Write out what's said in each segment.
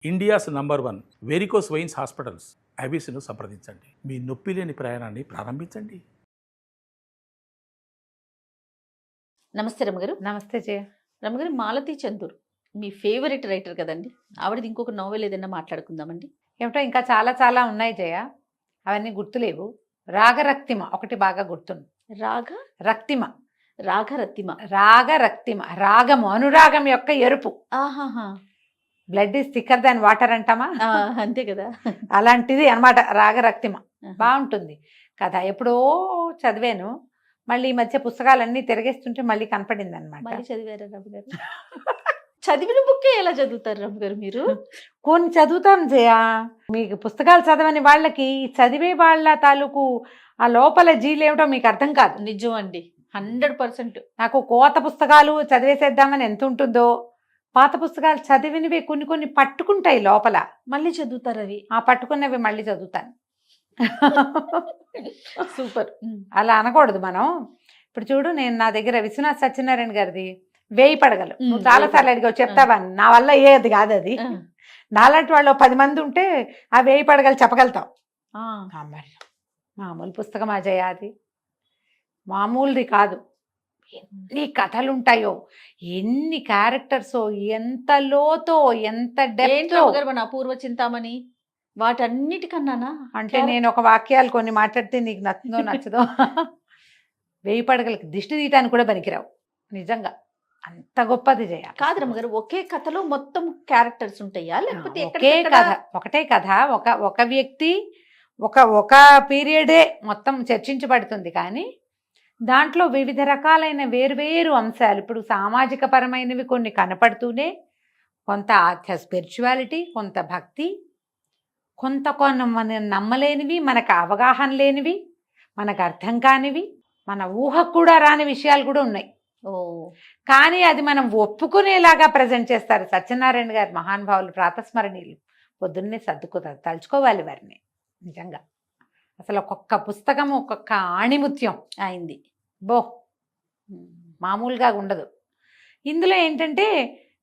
India's number 1 varicose veins hospitals ఐబీసీను సంప్రదించండి. మీ నొప్పి లేని ప్రయాణాన్ని ప్రారంభించండి. నమస్తే రమగారు. నమస్తే జయ. రమగారు, మాలతి చందూర్ మీ ఫేవరెట్ రైటర్ కదండి. ఆవిడది ఇంకొక నోవెల్ ఏదైనా మాట్లాడుకుందామండి. ఏమిటో ఇంకా చాలా చాలా ఉన్నాయి జయ, అవన్నీ గుర్తులేవు. రాగరక్తిమ ఒకటి బాగా గుర్తుంది. రాగరక్తిమ. రాగము అనురాగం యొక్క ఎరుపు. ఆహాహా. Blood is thicker than water అంటామా, అంతే కదా. అలాంటిది అనమాట రాగరక్తిమ. బాగుంటుంది కథ. ఎప్పుడో చదివాను, మళ్ళీ ఈ మధ్య పుస్తకాలన్నీ తిరిగేస్తుంటే మళ్ళీ కనపడింది అనమాట. మళ్ళీ చదివారా రమగారు? చదివిన బుక్కే ఎలా చదువుతారు రమగారు మీరు? కొన్ని చదువుతాం జయ. మీకు పుస్తకాలు చదవని వాళ్ళకి చదివే వాళ్ళ తాలూకు ఆ లోపల జీలేమిటో మీకు అర్థం కాదు. నిజం అండి, 100%. నాకు కోత పుస్తకాలు చదివేసేద్దామని ఎంత ఉంటుందో, పాత పుస్తకాలు చదివినవి కొన్ని కొన్ని పట్టుకుంటాయి లోపల. మళ్ళీ చదువుతారు అవి. ఆ పట్టుకున్నవి మళ్ళీ చదువుతాను. సూపర్. అలా అనకూడదు మనం. ఇప్పుడు చూడు, నేను నా దగ్గర విశ్వనాథ్ సత్యనారాయణ గారిది 1000 పడగలు నువ్వు చాలా సార్లు అడిగావు, చెప్తావా? నా వల్ల ఏది కాదు అది. నాలాంటి వాళ్ళు 10 మంది ఉంటే ఆ 1000 పడగలు చెప్పగలుగుతాం. మామూలు పుస్తకం అజయ్, అది మామూలుది కాదు. ఎన్ని కథలు ఉంటాయో, ఎన్ని క్యారెక్టర్సో, ఎంత లోతో, ఎంత డెప్త్. మన అపూర్వ చింతామణి వాటన్నిటికన్నానా? అంటే నేను ఒక వాక్యాలు కొన్ని మాట్లాడితే నీకు నచ్చుదో నచ్చదో 1000 పడగలకి దిష్టి తీయటానికి కూడా పనికిరావు. నిజంగా అంత గొప్పది జయ. కాదు రమగారు, ఒకే కథలో మొత్తం క్యారెక్టర్స్ ఉంటాయా, లేకపోతే ఒకే కథ, ఒకటే కథ, ఒక వ్యక్తి, ఒక పీరియడే మొత్తం చర్చించబడుతుంది. కానీ దాంట్లో వివిధ రకాలైన వేరువేరు అంశాలు, ఇప్పుడు సామాజిక పరమైనవి కొన్ని కనపడుతూనే, కొంత స్పిరిచువాలిటీ, కొంత భక్తి, కొంత మన నమ్మలేనివి, మనకు అవగాహన లేనివి, మనకు అర్థం కానివి, మన ఊహకు కూడా రాని విషయాలు కూడా ఉన్నాయి. కానీ అది మనం ఒప్పుకునేలాగా ప్రజెంట్ చేస్తారు సత్యనారాయణ గారు. మహానుభావులు, ప్రాతస్మరణీయులు. పొద్దున్నే తలుచుకోవాలి వారిని. నిజంగా అసలు ఒక్కొక్క పుస్తకం ఒక్కొక్క ఆణిముత్యం అయింది. మామూలుగా ఉండదు. ఇందులో ఏంటంటే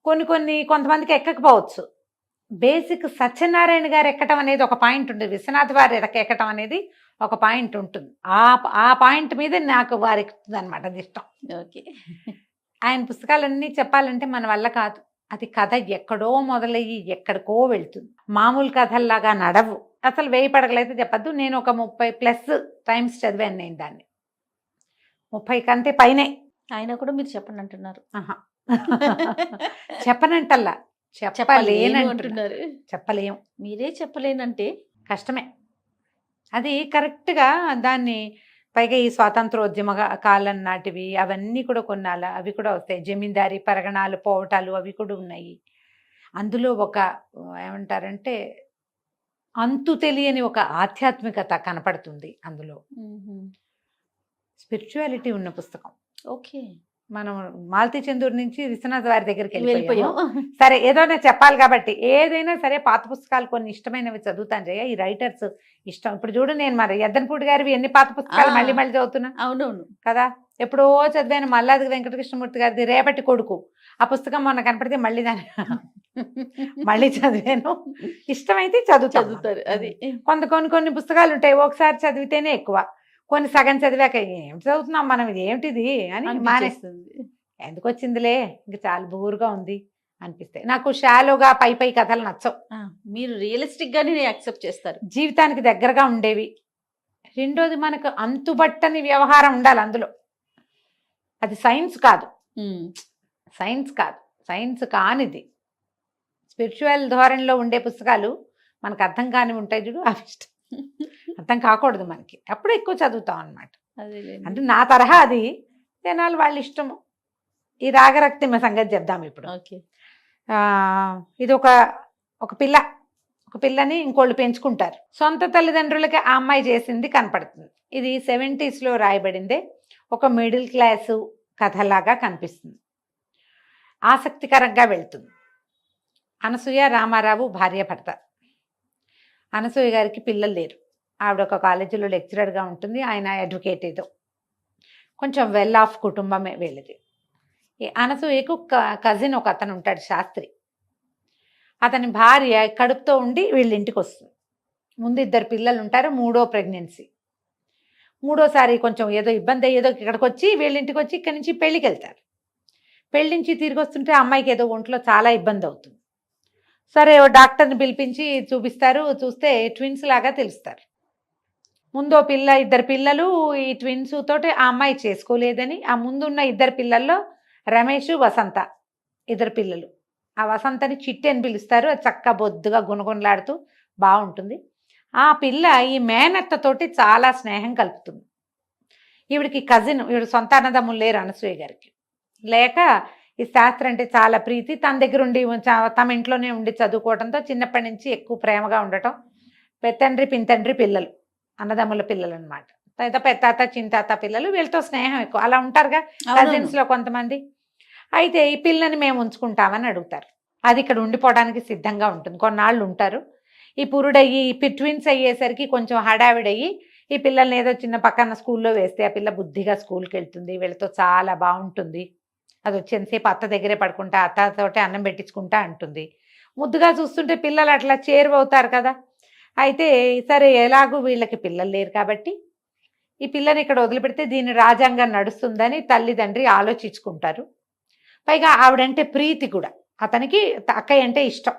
కొంతమందికి ఎక్కకపోవచ్చు. బేసిక్ సత్యనారాయణ గారు ఎక్కటం అనేది ఒక పాయింట్ ఉంటుంది, విశ్వనాథ్ వారు ఎక్కటం అనేది ఒక పాయింట్ ఉంటుంది. ఆ పాయింట్ మీద నాకు వారు ఎక్కుతుంది అనమాట, అది ఇష్టం. ఓకే. ఆయన పుస్తకాలన్నీ చెప్పాలంటే మన వల్ల కాదు. అది కథ ఎక్కడో మొదలయ్యి ఎక్కడికో వెళ్తుంది. మామూలు కథల్లాగా నడవు. అసలు 1000 పడగలైతే చెప్పద్దు, నేను ఒక 30+ టైమ్స్ చదివాను నేను దాన్ని. 30 కంటే పైనే. ఆయన కూడా మీరు చెప్పండి అంటున్నారు. చెప్పనంటల్లా, చెప్పలేనంటున్నారు. చెప్పలేం. మీరే చెప్పలేనంటే కష్టమే. అది కరెక్ట్గా దాన్ని పైగా ఈ స్వాతంత్రోద్యమ కాలం నాటివి అవన్నీ కూడా కొన్నాళ్ళ అవి కూడా వస్తాయి. జమీందారీ పరగణాలు పోవటాలు అవి కూడా ఉన్నాయి. అందులో ఒక ఏమంటారంటే అంతు తెలియని ఒక ఆధ్యాత్మికత కనపడుతుంది అందులో. స్పిరిచువాలిటీ ఉన్న పుస్తకం. ఓకే. మనం మాలతి చందూర్ నుంచి విశ్వనాథ్ వారి దగ్గరికి వెళ్ళిపోయాం. సరే, ఏదైనా చెప్పాలి కాబట్టి ఏదైనా సరే పాత పుస్తకాలు కొన్ని ఇష్టమైనవి చదువుతాను జయ. ఈ రైటర్స్ ఇష్టం. ఇప్పుడు చూడు, నేను మరి ఎద్దనపూడి గారివి ఎన్ని పాత పుస్తకాలు మళ్ళీ చదువుతున్నా. అవునవును కదా. ఎప్పుడో చదివాను మల్లాది వెంకటకృష్ణమూర్తి గారిది రేపటి కొడుకు. ఆ పుస్తకం మొన్న కనపడితే మళ్ళీ దాన్ని మళ్ళీ చదివాను. ఇష్టమైతే చదువుతారు. అది కొన్ని పుస్తకాలు ఉంటాయి, ఒకసారి చదివితేనే ఎక్కువ. కొన్ని సగం చదివాక ఏమిటి చదువుతున్నాం మనం, ఇది ఏమిటిది అని మానేస్తుంది. ఎందుకు వచ్చిందిలే, ఇంక చాలా బోరుగా ఉంది అనిపిస్తాయి. నాకు షాలోగా పై కథలు నచ్చవు. మీరు రియలిస్టిక్ గానే యాక్సెప్ట్ చేస్తారు, జీవితానికి దగ్గరగా ఉండేవి. రెండోది, మనకు అంతుబట్టని వ్యవహారం ఉండాలి అందులో. అది సైన్స్ కాదు, సైన్స్ కానిది. స్పిరిచువల్ ధోరణిలో ఉండే పుస్తకాలు మనకు అర్థం కాని ఉంటాయి చూడు, అవి ఇష్టం. అర్థం కాకూడదు మనకి, అప్పుడు ఎక్కువ చదువుతాం అనమాట. అంటే నా తరహా అది, జనాలు వాళ్ళ ఇష్టము. ఈ రాగరక్తిమ సంగతి చెప్దాం ఇప్పుడు. ఇది ఒక పిల్లని ఇంకోళ్ళు పెంచుకుంటారు. సొంత తల్లిదండ్రులకి ఆ అమ్మాయి చేసింది కనపడుతుంది. ఇది 70s రాయబడిందే. ఒక మిడిల్ క్లాసు కథలాగా కనిపిస్తుంది, ఆసక్తికరంగా వెళ్తుంది. అనసూయ రామారావు భార్య భర్త. అనసూయ గారికి పిల్లలు లేరు. ఆవిడ ఒక కాలేజీలో లెక్చరర్గా ఉంటుంది, ఆయన అడ్వకేట్. ఏదో కొంచెం వెల్ ఆఫ్ కుటుంబమే వీళ్ళది. ఈ అనసూయకు కజిన్ ఒక అతను ఉంటాడు, శాస్త్రి. అతని భార్య కడుపుతో ఉండి వీళ్ళ ఇంటికి వస్తుంది. ముందు 2 పిల్లలు ఉంటారు, 3వ ప్రెగ్నెన్సీ. 3ఓసారి కొంచెం ఏదో ఇబ్బంది అయ్యేదో ఇక్కడికి వచ్చి వీళ్ళ ఇంటికి వచ్చి ఇక్కడి నుంచి పెళ్ళికి వెళ్తారు. పెళ్లి నుంచి తిరిగి వస్తుంటే అమ్మాయికి ఏదో ఒంట్లో చాలా ఇబ్బంది అవుతుంది. సరే డాక్టర్ని పిలిపించి చూపిస్తారు. చూస్తే ట్విన్స్ లాగా తెలుస్తారు. ముందో 2 పిల్లలు ఈ ట్విన్స్ తోటి ఆ అమ్మాయి చేసుకోలేదని, ఆ ముందున్న 2 పిల్లల్లో రమేష్, వసంత 2 పిల్లలు. ఆ వసంతని చిట్టి అని పిలుస్తారు. అది చక్కగా బొద్దుగా గుణగుణలాడుతూ బాగుంటుంది. ఆ పిల్ల ఈ మేనత్తతోటి చాలా స్నేహం కలుపుతుంది. ఈవిడికి కజిన్, ఈవిడ సొంత అన్నదమ్ములు లేరు అనసూయ గారికి. లేక ఈ శాస్త్రం అంటే చాలా ప్రీతి, తన దగ్గర ఉండి తమ ఇంట్లోనే ఉండి చదువుకోవడంతో చిన్నప్పటి నుంచి ఎక్కువ ప్రేమగా ఉండటం. పెత్తండ్రి పింతండ్రి పిల్లలు, అన్నదమ్ముల పిల్లలు అనమాట. పెత్తాత చింతాత పిల్లలు, వీళ్ళతో స్నేహం ఎక్కువ. అలా ఉంటారుగా కజిన్స్లో కొంతమంది. అయితే ఈ పిల్లని మేము ఉంచుకుంటామని అడుగుతారు. అది ఇక్కడ ఉండిపోవడానికి సిద్ధంగా ఉంటుంది, కొన్నాళ్ళు ఉంటారు. ఈ పురుడయ్యి ట్విన్స్ అయ్యేసరికి కొంచెం హడావిడయ్యి ఈ పిల్లల్ని ఏదో చిన్న పక్కన స్కూల్లో వేస్తే ఆ పిల్ల బుద్ధిగా స్కూల్కి వెళ్తుంది, వీళ్ళతో చాలా బాగుంటుంది. అది వచ్చి ఎంతసేపు అత్త దగ్గరే పడుకుంటా, అత్తతోటే అన్నం పెట్టించుకుంటా అంటుంది. ముద్దుగా చూస్తుంటే పిల్లలు అట్లా చేరువవుతారు కదా. అయితే సరే ఎలాగూ వీళ్ళకి పిల్లలు లేరు కాబట్టి ఈ పిల్లని ఇక్కడ వదిలిపెడితే దీని రాజ్యాంగం నడుస్తుందని తల్లిదండ్రి ఆలోచించుకుంటారు. పైగా ఆవిడంటే ప్రీతి కూడా, అతనికి అక్కయ్య అంటే ఇష్టం.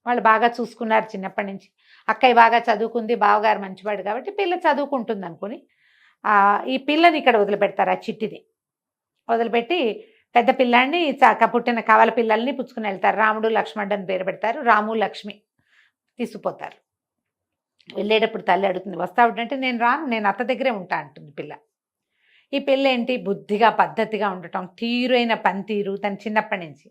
వాళ్ళు బాగా చూసుకున్నారు చిన్నప్పటి నుంచి. అక్కయ్య బాగా చదువుకుంది, బావగారు మంచివాడు కాబట్టి పిల్ల చదువుకుంటుంది అనుకుని ఈ పిల్లని ఇక్కడ వదిలిపెడతారు. ఆ చిట్టిని వదిలిపెట్టి పెద్ద పిల్లాన్ని పుట్టిన కవల పిల్లల్ని పుచ్చుకుని వెళ్తారు. రాముడు లక్ష్మణుడు అని పేరు పెడతారు. రాము లక్ష్మి తీసుకుపోతారు. వెళ్ళేటప్పుడు తల్లి అడుగుతుంది, వస్తావుడంటే నేను రాను, నేను అత్త దగ్గరే ఉంటా అంటుంది పిల్ల. ఈ పిల్ల ఏంటి బుద్ధిగా పద్ధతిగా ఉండటం, తీరైన పనితీరు తన చిన్నప్పటి నుంచి.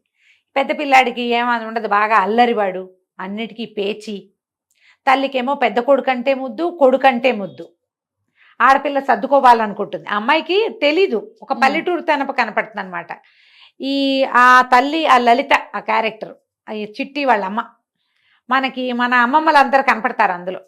పెద్ద పిల్లాడికి ఏమని ఉండదు, బాగా అల్లరివాడు, అన్నిటికీ పేచి. తల్లికేమో పెద్ద కొడుకంటే ముద్దు, కొడుకంటే ముద్దు. ఆడపిల్ల సర్దుకోవాలనుకుంటుంది. ఆ అమ్మాయికి తెలీదు, ఒక పల్లెటూరు తనపు కనపడుతుంది అనమాట. ఆ తల్లి, ఆ లలిత, ఆ క్యారెక్టర్, ఈ చిట్టి వాళ్ళ అమ్మ, మనకి మన అమ్మమ్మలందరూ కనపడతారు అందులో.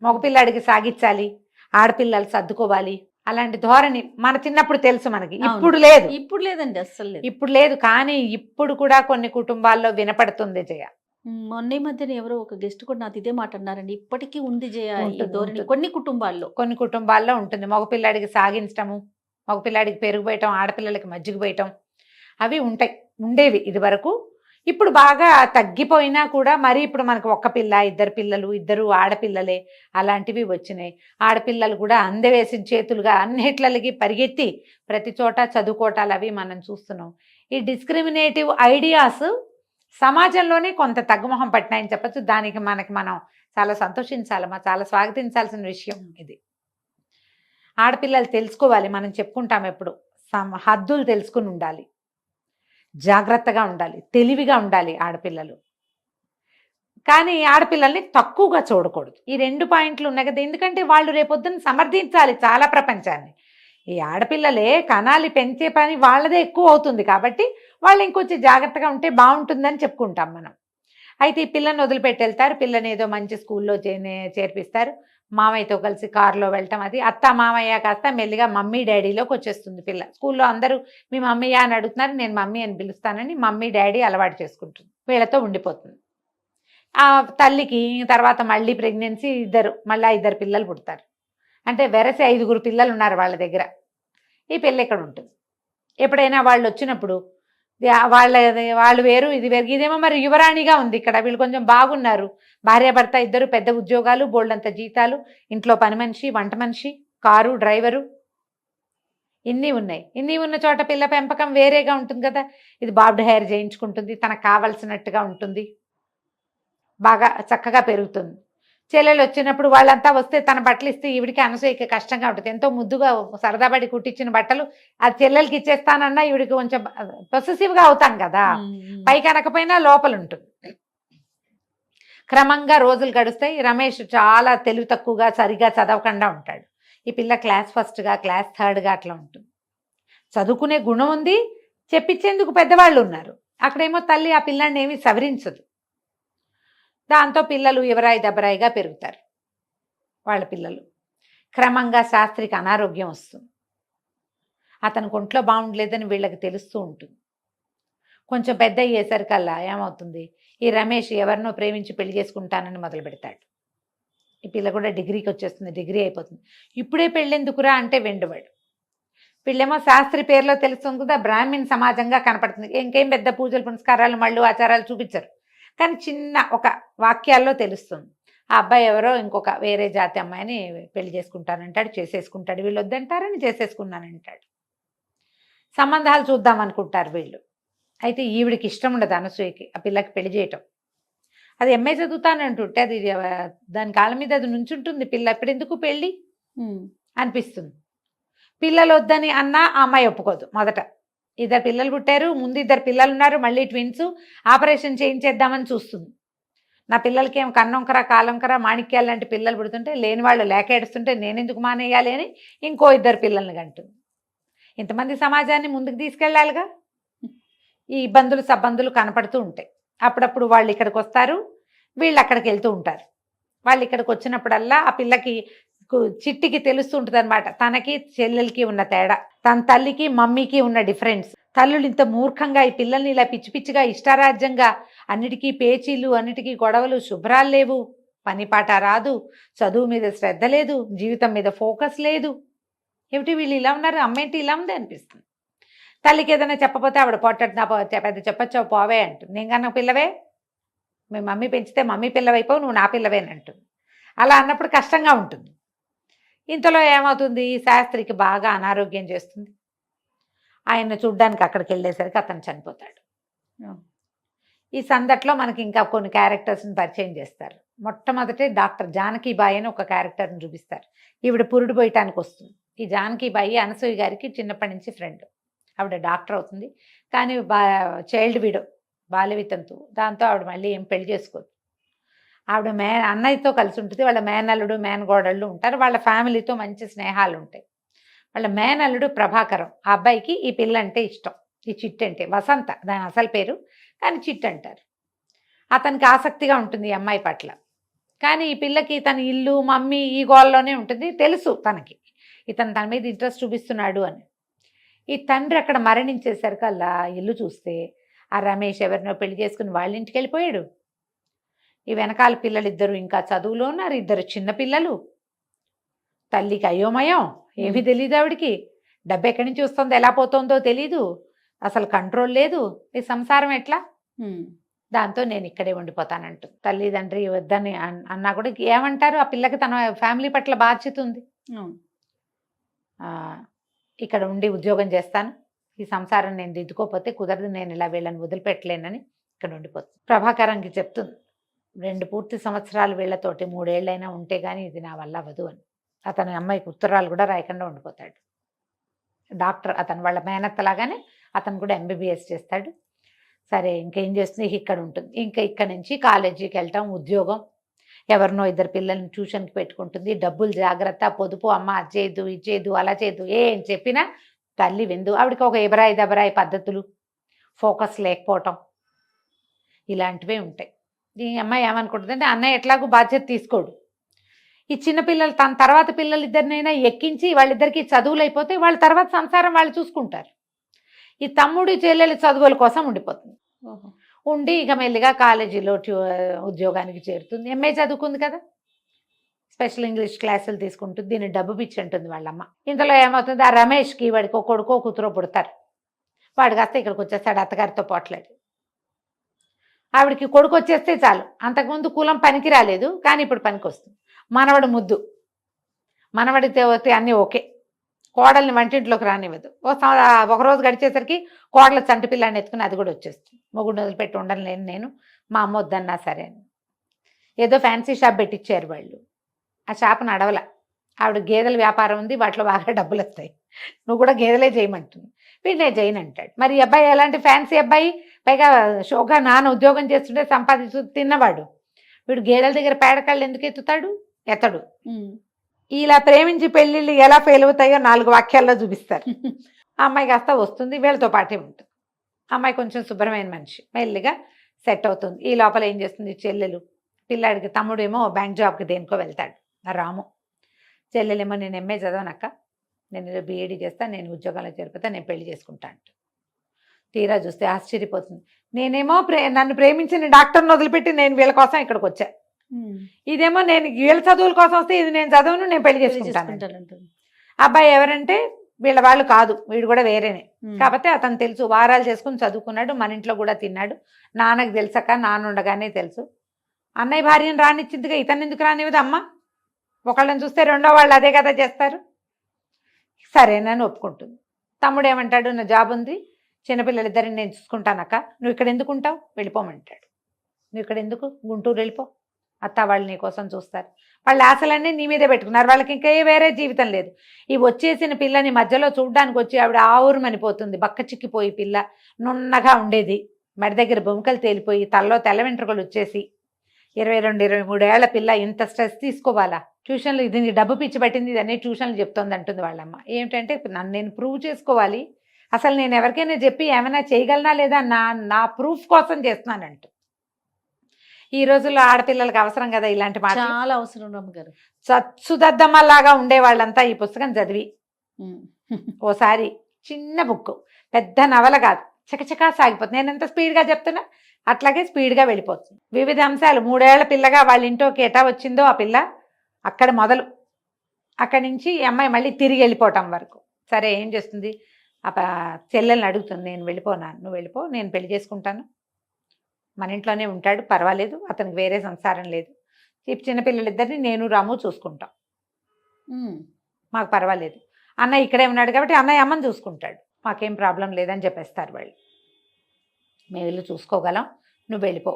మగపిల్లాడికి సాగించాలి, ఆడపిల్లలు సర్దుకోవాలి, అలాంటి ధోరణి మన చిన్నప్పుడు తెలుసు మనకి. ఇప్పుడు లేదు, ఇప్పుడు లేదండి, అస్సలు లేదు. ఇప్పుడు లేదు. కానీ ఇప్పుడు కూడా కొన్ని కుటుంబాల్లో వినపడుతుంది జయ. మొన్న మధ్యన ఎవరో ఒక గెస్ట్ కూడా నాతో ఇదే మాట అన్నారండి. ఇప్పటికీ ఉంది జయ ఈ ఉంటుంది, ధోరణి ఉంటుంది. కొన్ని కుటుంబాల్లో ఉంటుంది. మగపిల్లాడికి సాగించటము, మగపిల్లాడికి పెరుగు పోయటం, ఆడపిల్లలకి మజ్జిగ పోయటం, అవి ఉండేవి ఇది వరకు. ఇప్పుడు బాగా తగ్గిపోయినా కూడా మరి ఇప్పుడు మనకు ఒక్క పిల్ల, 2 పిల్లలు, 2 ఆడపిల్లలే అలాంటివి వచ్చినాయి. ఆడపిల్లలు కూడా అందవేసిన చేతులుగా అన్నిట్లకి పరిగెత్తి ప్రతి చోట చదువుకోవటాలు అవి మనం చూస్తున్నాం. ఈ డిస్క్రిమినేటివ్ ఐడియాస్ సమాజంలోనే కొంత తగ్గుముఖం పట్టినాయని చెప్పచ్చు. దానికి మనం చాలా సంతోషించాలమ్మా, చాలా స్వాగతించాల్సిన విషయం ఇది. ఆడపిల్లలు తెలుసుకోవాలి, మనం చెప్పుకుంటాం ఎప్పుడు, హద్దులు తెలుసుకుని ఉండాలి, జాగ్రత్తగా ఉండాలి, తెలివిగా ఉండాలి ఆడపిల్లలు. కానీ ఆడపిల్లల్ని తక్కువగా చూడకూడదు. ఈ 2 పాయింట్లు ఉన్నాయి కదా. ఎందుకంటే వాళ్ళు రేపొద్దున సమర్థించాలి చాలా ప్రపంచాన్ని. ఈ ఆడపిల్లలే కనాలి, పెంచే పని వాళ్ళదే ఎక్కువ అవుతుంది కాబట్టి వాళ్ళు ఇంకొంచెం జాగ్రత్తగా ఉంటే బాగుంటుందని చెప్పుకుంటాం మనం. అయితే ఈ పిల్లని వదిలిపెట్టి వెళ్తారు. పిల్లని ఏదో మంచి స్కూల్లో చేర్పిస్తారు. మామయ్యతో కలిసి కారులో వెళ్ళటం, అది అత్త మామయ్య కాస్త మెల్లిగా మమ్మీ డాడీలోకి వచ్చేస్తుంది పిల్ల. స్కూల్లో అందరూ మీ మమ్మీయా అని అడుగుతున్నారు, నేను మమ్మీ అని పిలుస్తానని మమ్మీ డాడీ అలవాటు చేసుకుంటుంది, వీళ్ళతో ఉండిపోతుంది. ఆ తల్లికి తర్వాత మళ్ళీ ప్రెగ్నెన్సీ, మళ్ళీ 2 పిల్లలు పుడతారు. అంటే వెరసి 5 పిల్లలు ఉన్నారు వాళ్ళ దగ్గర. ఈ పిల్ల ఇక్కడ ఉంటుంది. ఎప్పుడైనా వాళ్ళు వచ్చినప్పుడు వాళ్ళు వేరు, ఇది వేరు. ఇదేమో మరి యువరాణిగా ఉంది ఇక్కడ. వీళ్ళు కొంచెం బాగున్నారు, భార్యాభర్త 2 పెద్ద ఉద్యోగాలు, బోల్డంత జీతాలు, ఇంట్లో పని మనిషి, వంట మనిషి, కారు డ్రైవరు, ఇన్ని ఉన్నాయి. ఇన్ని ఉన్న చోట పిల్ల పెంపకం వేరేగా ఉంటుంది కదా. ఇది బాబ్డ్ హెయిర్ చేయించుకుంటుంది, తనకు కావాల్సినట్టుగా ఉంటుంది, బాగా చక్కగా పెరుగుతుంది. చెల్లెలు వచ్చినప్పుడు వాళ్ళంతా వస్తే తన బట్టలు ఇస్తే ఈవిడికి అనసూయకి కష్టంగా ఉంటుంది. ఎంతో ముద్దుగా సరదాపడి కుట్టించిన బట్టలు అది చెల్లెలకి ఇచ్చేస్తానన్నా ఈవిడికి కొంచెం పొసెసివ్గా అవుతాం కదా. పైకి అనకపోయినా లోపల ఉంటుంది. క్రమంగా రోజులు గడుస్తాయి. రమేష్ చాలా తెలివి తక్కువగా, సరిగా చదవకుండా ఉంటాడు. ఈ పిల్ల క్లాస్ ఫస్ట్గా, క్లాస్ థర్డ్గా అట్లా ఉంటుంది. చదువుకునే గుణం ఉంది, చెప్పించేందుకు పెద్దవాళ్ళు ఉన్నారు. అక్కడేమో తల్లి ఆ పిల్లాన్ని ఏమీ సవరించదు. దాంతో పిల్లలు ఎవరాయి దెబ్బరాయిగా పెరుగుతారు వాళ్ళ పిల్లలు. క్రమంగా శాస్త్రికి అనారోగ్యం వస్తుంది. అతనికి ఒంట్లో బాగుండలేదని వీళ్ళకి తెలుస్తూ ఉంటుంది. కొంచెం పెద్ద అయ్యేసరికల్లా ఏమవుతుంది, ఈ రమేష్ ఎవరినో ప్రేమించి పెళ్లి చేసుకుంటానని మొదలు పెడతాడు. ఈ పిల్ల కూడా డిగ్రీకి వచ్చేస్తుంది, డిగ్రీ అయిపోతుంది. ఇప్పుడే పెళ్ళెందుకురా అంటే వెండువాడు. వీళ్ళేమో శాస్త్రి పేరులో తెలుస్తుంది కదా, బ్రాహ్మణ్ సమాజంగా కనపడుతుంది. ఇంకేం పెద్ద పూజలు పునస్కారాలు మళ్ళు ఆచారాలు చూపించరు, కానీ చిన్న ఒక వాక్యాల్లో తెలుస్తుంది. ఆ అబ్బాయి ఎవరో ఇంకొక వేరే జాతి అమ్మాయిని పెళ్లి చేసుకుంటానంటాడు, చేసేసుకుంటాడు. వీళ్ళు వద్దంటారని చేసేసుకున్నానంటాడు. సంబంధాలు చూద్దాం అనుకుంటారు వీళ్ళు. అయితే ఈవిడికి ఇష్టం ఉండదు అనసూయకి ఆ పిల్లకి పెళ్లి చేయటం. అది ఎంఏ చదువుతానంటుంటే అది దాని కాళ్ళ మీద అది నుంచుంటుంది. పిల్ల ఎప్పుడెందుకు పెళ్ళి అనిపిస్తుంది. పిల్లలు వద్దని అన్నా ఆ అమ్మాయి ఒప్పుకోదు. మొదట 2 పిల్లలు పుట్టారు, ముందు 2 పిల్లలు ఉన్నారు, మళ్ళీ ట్విన్స్, ఆపరేషన్ చేయించేద్దామని చూస్తుంది. నా పిల్లలకి ఏం కన్నొంకర కాలంకర మాణిక్యాలు లాంటి పిల్లలు పుడుతుంటే లేని వాళ్ళు లేక ఏడుస్తుంటే నేనెందుకు మానేయాలి అని ఇంకో 2 పిల్లల్ని కంటుంది. ఇంతమంది సమాజాన్ని ముందుకు తీసుకెళ్ళాలిగా. ఈ ఇబ్బందులు సబ్బందులు కనపడుతూ ఉంటాయి. అప్పుడప్పుడు వాళ్ళు ఇక్కడికి వస్తారు, వీళ్ళు అక్కడికి వెళ్తూ ఉంటారు. వాళ్ళు ఇక్కడికి వచ్చినప్పుడల్లా ఆ పిల్లకి చిట్టికి తెలుస్తూ ఉంటుంది అనమాట, తనకి చెల్లెలకి ఉన్న తేడా, తన తల్లికి మమ్మీకి ఉన్న డిఫరెన్స్. తల్లులు ఇంత మూర్ఖంగా ఈ పిల్లల్ని ఇలా పిచ్చి పిచ్చిగా ఇష్టారాజ్యంగా అన్నిటికీ పేచీలు, అన్నిటికీ గొడవలు, శుభ్రాలు లేవు, పని పాట రాదు, చదువు మీద శ్రద్ధ లేదు, జీవితం మీద ఫోకస్ లేదు. ఏమిటి వీళ్ళు ఇలా ఉన్నారు, అమ్మేంటి ఇలా ఉంది అనిపిస్తుంది. తల్లికి ఏదైనా చెప్పపోతే ఆవిడ పొట్టట్నా పెద్ద చెప్పచ్చావు పోవే అంటుంది. నేను కన్నా పిల్లవే, మీ మమ్మీ పెంచితే మమ్మీ పిల్లవైపోవు, నువ్వు నా పిల్లవేనంటుంది. అలా అన్నప్పుడు కష్టంగా ఉంటుంది. ఇంతలో ఏమవుతుంది, శాస్త్రికి బాగా అనారోగ్యం చేస్తుంది. ఆయన చూడ్డానికి అక్కడికి వెళ్ళేసరికి అతను చనిపోతాడు. ఈ సందట్లో మనకి ఇంకా కొన్ని క్యారెక్టర్స్ని పరిచయం చేస్తారు. మొట్టమొదటి డాక్టర్ జానకీబాయి అని ఒక క్యారెక్టర్ని చూపిస్తారు. ఈవిడ పురుడు పోయటానికి వస్తుంది. ఈ జానకీబాయి అనసూయ గారికి చిన్నప్పటి నుంచి ఫ్రెండ్. ఆవిడ డాక్టర్ అవుతుంది, కానీ చైల్డ్ విడో, బాల్యవితంతు. దాంతో ఆవిడ మళ్ళీ ఏం పెళ్లి చేసుకోదు. ఆవిడ అన్నయ్యతో కలిసి ఉంటుంది. వాళ్ళ మేనల్లుడు మేనగోడళ్ళు ఉంటారు. వాళ్ళ ఫ్యామిలీతో మంచి స్నేహాలు ఉంటాయి. వాళ్ళ మేనల్లుడు ప్రభాకరం, ఆ అబ్బాయికి ఈ పిల్ల అంటే ఇష్టం. ఈ చిట్టు అంటే వసంత దాని అసలు పేరు, కానీ చిట్టు అంటారు. అతనికి ఆసక్తిగా ఉంటుంది ఈ అమ్మాయి పట్ల. కానీ ఈ పిల్లకి తన ఇల్లు మమ్మీ ఈ గోల్లోనే ఉంటుంది. తెలుసు తనకి ఇతను తన మీద ఇంట్రెస్ట్ చూపిస్తున్నాడు అని. ఈ తండ్రి అక్కడ మరణించేసరికల్లా ఇల్లు చూస్తే ఆ రమేష్ ఎవరినో పెళ్లి చేసుకుని వాళ్ళ ఇంటికి వెళ్ళిపోయాడు. ఈ వెనకాల పిల్లలు 2 ఇంకా చదువులో ఉన్నారు, 2 చిన్న పిల్లలు. తల్లికి అయోమయం, ఏమీ తెలియదు ఆవిడికి. డబ్బు ఎక్కడి నుంచి వస్తుందో ఎలా పోతుందో తెలీదు, అసలు కంట్రోల్ లేదు. ఈ సంసారం ఎట్లా? దాంతో నేను ఇక్కడే ఉండిపోతానంటూ తల్లిదండ్రి వద్దని అన్నా కూడా ఏమంటారు, ఆ పిల్లకి తన ఫ్యామిలీ పట్ల బాధ్యత ఉంది. ఇక్కడ ఉండి ఉద్యోగం చేస్తాను, ఈ సంసారం నేను దిద్దుకోకపోతే కుదరదు, నేను ఇలా వీళ్ళని వదిలిపెట్టలేనని ఇక్కడ ఉండిపోతుంది. ప్రభాకరంకి చెప్తుంది, 2 పూర్తి సంవత్సరాలు వీళ్ళతోటి 3 ఏళ్ళైనా ఉంటే కానీ ఇది నా వల్ల అవ్వదు అని. అతని అమ్మాయికి ఉత్తరాలు కూడా రాయకుండా ఉండిపోతాడు. డాక్టర్ అతను వాళ్ళ మేనత్తలాగానే అతను కూడా MBBS చేస్తాడు. సరే ఇంకేం చేస్తుంది, ఇక్కడ ఉంటుంది. ఇంకా ఇక్కడ నుంచి కాలేజీకి వెళ్ళటం, ఉద్యోగం, ఎవరినో 2 పిల్లల్ని ట్యూషన్కి పెట్టుకుంటుంది. డబ్బులు జాగ్రత్త, పొదుపు, అమ్మ అది చేయదు ఇది చేయదు అలా చేయదు ఏం చెప్పినా తల్లి విందు. ఆవిడకి ఒక ఎబరాయి దబరాయి పద్ధతులు, ఫోకస్ లేకపోవటం, ఇలాంటివే ఉంటాయి. ఈ అమ్మాయి ఏమనుకుంటుందంటే అన్నయ్య ఎట్లాగూ బాధ్యత తీసుకోడు, ఈ చిన్నపిల్లలు తన తర్వాత పిల్లలు 2 ఎక్కించి వాళ్ళిద్దరికి చదువులు అయిపోతే వాళ్ళ తర్వాత సంసారం వాళ్ళు చూసుకుంటారు. ఈ తమ్ముడు చెల్లెలు చదువుల కోసం ఉండిపోతుంది. ఉండి ఇక మెల్లిగా కాలేజీలో ఉద్యోగానికి చేరుతుంది. MA చదువుకుంది కదా, స్పెషల్ ఇంగ్లీష్ క్లాసులు తీసుకుంటుంది. దీన్ని డబ్బు పిచ్చి అంటుంది వాళ్ళమ్మ. ఇంతలో ఏమవుతుంది, ఆ రమేష్కి వాడికి ఒక కొడుకో కూతురో పుడతారు. వాడు కాస్త ఇక్కడికి వచ్చేస్తాడు అత్తగారితో పోట్లాడి. ఆవిడికి కొడుకు వచ్చేస్తే చాలు. అంతకుముందు కులం పనికి రాలేదు, కానీ ఇప్పుడు పనికి వస్తుంది. మనవడు ముద్దు, మనవడితే వస్తే అన్నీ ఓకే. కోడల్ని వంటింట్లోకి రానివ్వదు. ఒకరోజు గడిచేసరికి కోడల చంటి పిల్లాన్ని ఎత్తుకుని అది కూడా వచ్చేస్తుంది. మొగుడిని వదిలిపెట్టి ఉండలేను నేను, మా అమ్మ వద్దన్నా సరే అని. ఏదో ఫ్యాన్సీ షాప్ పెట్టించారు వాళ్ళు. ఆ షాప్ నడవల. ఆవిడ గేదెల వ్యాపారం ఉంది, వాటిలో బాగా డబ్బులు వస్తాయి, నువ్వు కూడా గేదెలే చేయమంటుంది. వీడినే చేయను అంటాడు. మరి ఈ అబ్బాయి ఎలాంటి ఫ్యాన్సీ అబ్బాయి, పైగా షోగా నాన్న ఉద్యోగం చేస్తుంటే సంపాదించు తిన్నవాడు. వీడు గేదెల దగ్గర పేడకాళ్ళు ఎందుకు ఎత్తుతాడు? ఎత్తడు. ఇలా ప్రేమించి పెళ్ళిళ్ళు ఎలా ఫెయిల్ అవుతాయో 4 వాక్యాల్లో చూపిస్తారు. ఆ అమ్మాయి కాస్త వస్తుంది, వీళ్ళతో పాటే ఉంటుంది. అమ్మాయి కొంచెం శుభ్రమైన మనిషి, మెల్లిగా సెట్ అవుతుంది. ఈ లోపల ఏం చేస్తుంది, చెల్లెలు పిల్లాడికి, తమ్ముడేమో బ్యాంక్ జాబ్కి దేనికో వెళ్తాడు రాము. చెల్లెలేమో నేను MA చదవనక్క, నేను BEd చేస్తాను, నేను ఉద్యోగాల్లో చేరిపోతా, నేను పెళ్లి చేసుకుంటా అంట. తీరా చూస్తే ఆశ్చర్యపోతుంది. నేనేమో నన్ను ప్రేమించిన డాక్టర్ని వదిలిపెట్టి నేను వీళ్ళ కోసం ఇక్కడికి వచ్చా. ఇదేమో నేను వీళ్ళ చదువుల కోసం వస్తే ఇది నేను చదువును, నేను పెళ్లి చేసుకుంటాను. అబ్బాయి ఎవరంటే వీళ్ళ వాళ్ళు కాదు, వీడు కూడా వేరేనే. కాకపోతే అతను తెలుసు, వారాలు చేసుకుని చదువుకున్నాడు, మన ఇంట్లో కూడా తిన్నాడు. నాన్నకు తెలుసక్క, నాన్న ఉండగానే తెలుసు. అన్నయ్య భార్యను రానిచ్చిందిగా ఇతను ఎందుకు రానివ్వదు అమ్మ? ఒకళ్ళని చూస్తే రెండో వాళ్ళు అదే కదా చేస్తారు. సరేనని ఒప్పుకుంటుంది. తమ్ముడు ఏమంటాడు, నా జాబ్ ఉంది, చిన్నపిల్లలిద్దరిని నేను చూసుకుంటానక్క, నువ్వు ఇక్కడ ఎందుకు ఉంటావు, వెళ్ళిపోమంటాడు. నువ్వు ఇక్కడ ఎందుకు, గుంటూరు వెళ్ళిపో, అత్త వాళ్ళు నీ కోసం చూస్తారు. వాళ్ళ ఆశలన్నీ నీ మీదే పెట్టుకున్నారు, వాళ్ళకి ఇంకా వేరే జీవితం లేదు. ఈ వచ్చేసిన పిల్లని మధ్యలో చూడ్డానికి వచ్చి ఆవిడ ఆవురుమనిపోతుంది. బక్క చిక్కిపోయి పిల్ల నున్నగా ఉండేది, మెడ దగ్గర బొమ్మకలు తేలిపోయి తలలో తెల్ల వెంట్రుకలు వచ్చేసి 22-23 ఏళ్ల పిల్ల ఇంత స్ట్రెస్ తీసుకోవాలా? ట్యూషన్లు ఇది డబ్బు పిచ్చి పట్టింది, ఇదన్నీ ట్యూషన్లు చెప్తోంది అంటుంది వాళ్ళమ్మ. ఏమిటంటే నన్ను నేను ప్రూవ్ చేసుకోవాలి, అసలు నేను ఎవరికైనా చెప్పి ఏమైనా చేయగలనా లేదా నా ప్రూఫ్ కోసం చేస్తున్నానంటూ. ఈ రోజుల్లో ఆడపిల్లలకి అవసరం కదా ఇలాంటి మాట, చాలా అవసరం రమ్మగారు. చచ్చుదద్దమ్మలాగా ఉండే వాళ్ళంతా ఈ పుస్తకం చదివి ఓసారి చిన్న బుక్, పెద్ద నవల కాదు, చకచకా సాగిపోతుంది. నేను ఎంత స్పీడ్గా చెప్తున్నా అట్లాగే స్పీడ్గా వెళ్ళిపోతుంది. వివిధ అంశాలు. 3 ఏళ్ల పిల్లగా వాళ్ళ ఇంట్లోకి ఎటా వచ్చిందో ఆ పిల్ల అక్కడ మొదలు, అక్కడి నుంచి అమ్మాయి మళ్ళీ తిరిగి వెళ్ళిపోవటం వరకు. సరే ఏం చేస్తుంది, చెల్లెల్ని అడుగుతుంది, నేను వెళ్ళిపోనా, నువ్వు వెళ్ళిపో, నేను పెళ్లి చేసుకుంటాను, మన ఇంట్లోనే ఉంటాడు, పర్వాలేదు, అతనికి వేరే సంసారం లేదు, చిన్నపిల్లలిద్దరిని నేను రాము చూసుకుంటాం, మాకు పర్వాలేదు, అన్నయ్య ఇక్కడే ఉన్నాడు కాబట్టి అన్నయ్య అమ్మని చూసుకుంటాడు, మాకేం ప్రాబ్లం లేదని చెప్పేస్తారు వాళ్ళు. మేము ఇల్లు చూసుకోగలం, నువ్వు వెళ్ళిపో,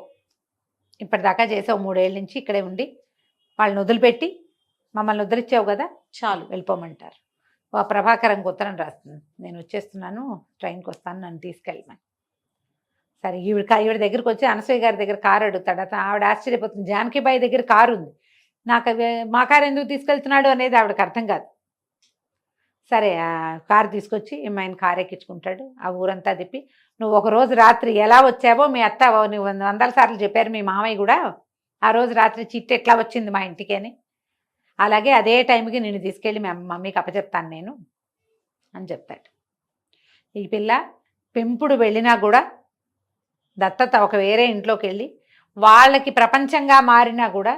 ఇప్పటిదాకా చేసావు 3 ఏళ్ళ నుంచి ఇక్కడే ఉండి, వాళ్ళని వదిలిపెట్టి మమ్మల్ని వదిలిచ్చావు కదా, చాలు వెళ్ళిపోమంటారు. ప్రభాకరంకి ఉత్తరం రాస్తుంది, నేను వచ్చేస్తున్నాను, ట్రైన్కి వస్తాను, నన్ను తీసుకెళ్ళమని. సరే ఈవిడ దగ్గరికి వచ్చి అనసూయ గారి దగ్గర కారు అడుగుతాడు. ఆవిడ ఆశ్చర్యపోతుంది, జానకిబాయి దగ్గర కారు ఉంది, నాకు మా కారు ఎందుకు తీసుకెళ్తున్నాడు అనేది ఆవిడకి అర్థం కాదు. సరే ఆ కారు తీసుకొచ్చి ఆయన కారు ఎక్కించుకుంటాడు, ఆ ఊరంతా తిప్పి, నువ్వు ఒక రోజు రాత్రి ఎలా వచ్చావో మీ అత్త నువ్వు 100 సార్లు చెప్పారు, మీ మామయ్య కూడా ఆ రోజు రాత్రి చిట్టి ఎట్లా వచ్చింది మా ఇంటికి అని, అలాగే అదే టైంకి నిన్ను తీసుకెళ్ళి మీ మమ్మీకి అప్పచెప్తాను నేను అని చెప్తాడు. ఈ పిల్ల పెంపుడు వెళ్ళినా కూడా దత్తత ఒక వేరే ఇంట్లోకి వెళ్ళి వాళ్ళకి ప్రపంచంగా మారినా కూడా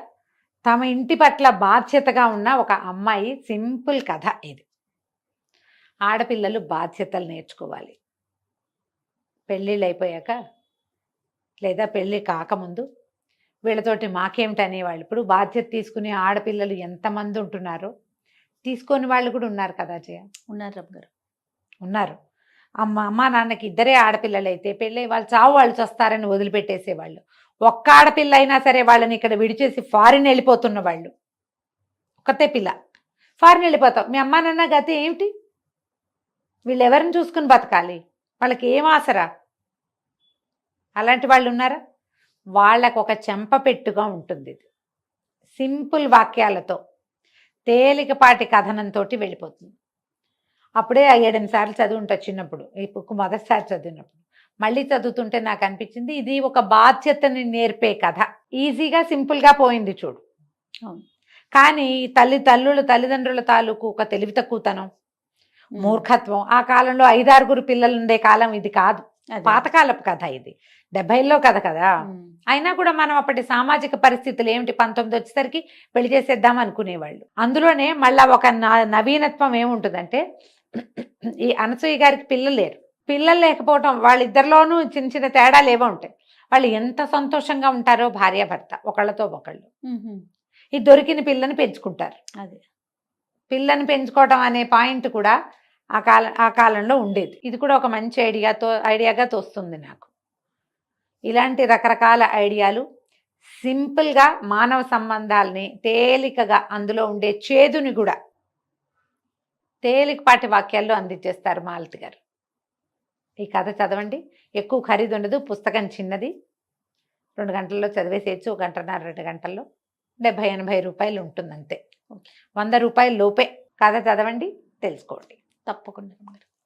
తమ ఇంటి పట్ల బాధ్యతగా ఉన్న ఒక అమ్మాయి సింపుల్ కథ ఇది. ఆడపిల్లలు బాధ్యతలు నేర్చుకోవాలి. పెళ్ళిళ్ళు అయిపోయాక లేదా పెళ్ళి కాకముందు వీళ్ళతోటి మాకేమిటనేవాళ్ళు. ఇప్పుడు బాధ్యత తీసుకునే ఆడపిల్లలు ఎంతమంది ఉంటున్నారో, తీసుకొని వాళ్ళు కూడా ఉన్నారు కదా జయ, ఉన్నారు రమ్మగారు, ఉన్నారు. అమ్మ నాన్నకి ఇద్దరే ఆడపిల్లలైతే పెళ్ళి వాళ్ళు చావు వాళ్ళు చస్తారని వదిలిపెట్టేసేవాళ్ళు. ఒక్క ఆడపిల్ల అయినా సరే వాళ్ళని ఇక్కడ విడిచేసి ఫారిన్ వెళ్ళిపోతున్న వాళ్ళు. ఒక్కతే పిల్ల ఫారిన్ వెళ్ళిపోతాం, మీ అమ్మా నాన్న గతి ఏమిటి? వీళ్ళు ఎవరిని చూసుకుని బతకాలి? వాళ్ళకి ఏం ఆసరా? అలాంటి వాళ్ళు ఉన్నారా? వాళ్ళకు ఒక చెంపపెట్టుగా ఉంటుంది ఇది. సింపుల్ వాక్యాలతో తేలికపాటి కథనంతో వెళ్ళిపోతుంది. అప్పుడే 7-8 సార్లు చదివి ఉంటా చిన్నప్పుడు, ఈ బుక్ మొదటిసారి చదివినప్పుడు. మళ్ళీ చదువుతుంటే నాకు అనిపించింది ఇది ఒక బాధ్యతని నేర్పే కథ. ఈజీగా సింపుల్గా పోయింది చూడు. కానీ తల్లిదండ్రుల తాలూకు ఒక తెలివి తక్కువతనం, మూర్ఖత్వం. ఆ కాలంలో 5-6 పిల్లలు ఉండే కాలం ఇది కాదు, పాతకాలపు కథ ఇది, 70లో కథ కదా. అయినా కూడా మనం అప్పటి సామాజిక పరిస్థితులు ఏమిటి, 19 వచ్చేసరికి పెళ్లి చేసేద్దాం అనుకునేవాళ్ళు. అందులోనే మళ్ళా ఒక నవీనత్వం ఏముంటుందంటే, ఈ అనసూయ గారికి పిల్లలు లేరు. పిల్లలు లేకపోవటం వాళ్ళిద్దరిలోనూ చిన్న చిన్న తేడాలు ఏవో ఉంటాయి. వాళ్ళు ఎంత సంతోషంగా ఉంటారో భార్యాభర్త ఒకళ్ళతో ఒకళ్ళు. ఈ దొరికిన పిల్లని పెంచుకుంటారు. అదే పిల్లని పెంచుకోవటం అనే పాయింట్ కూడా ఆ కాలంలో ఉండేది. ఇది కూడా ఒక మంచి ఐడియాగా తోస్తుంది నాకు. ఇలాంటి రకరకాల ఐడియాలు సింపుల్గా మానవ సంబంధాలని తేలికగా, అందులో ఉండే చేదుని కూడా తేలికపాటి వాక్యాల్లో అందించేస్తారు మాలతి గారు. ఈ కథ చదవండి, ఎక్కువ ఖరీదు ఉండదు, పుస్తకం చిన్నది, 2 గంటల్లో చదివేసేయచ్చు, 1 గంటన్నర 2 గంటల్లో. 70-80 రూపాయలు ఉంటుంది అంతే, 100 రూపాయల లోపే. కథ చదవండి, తెలుసుకోండి. తప్పకుండా.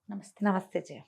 నమస్తే. నమస్తే జయ.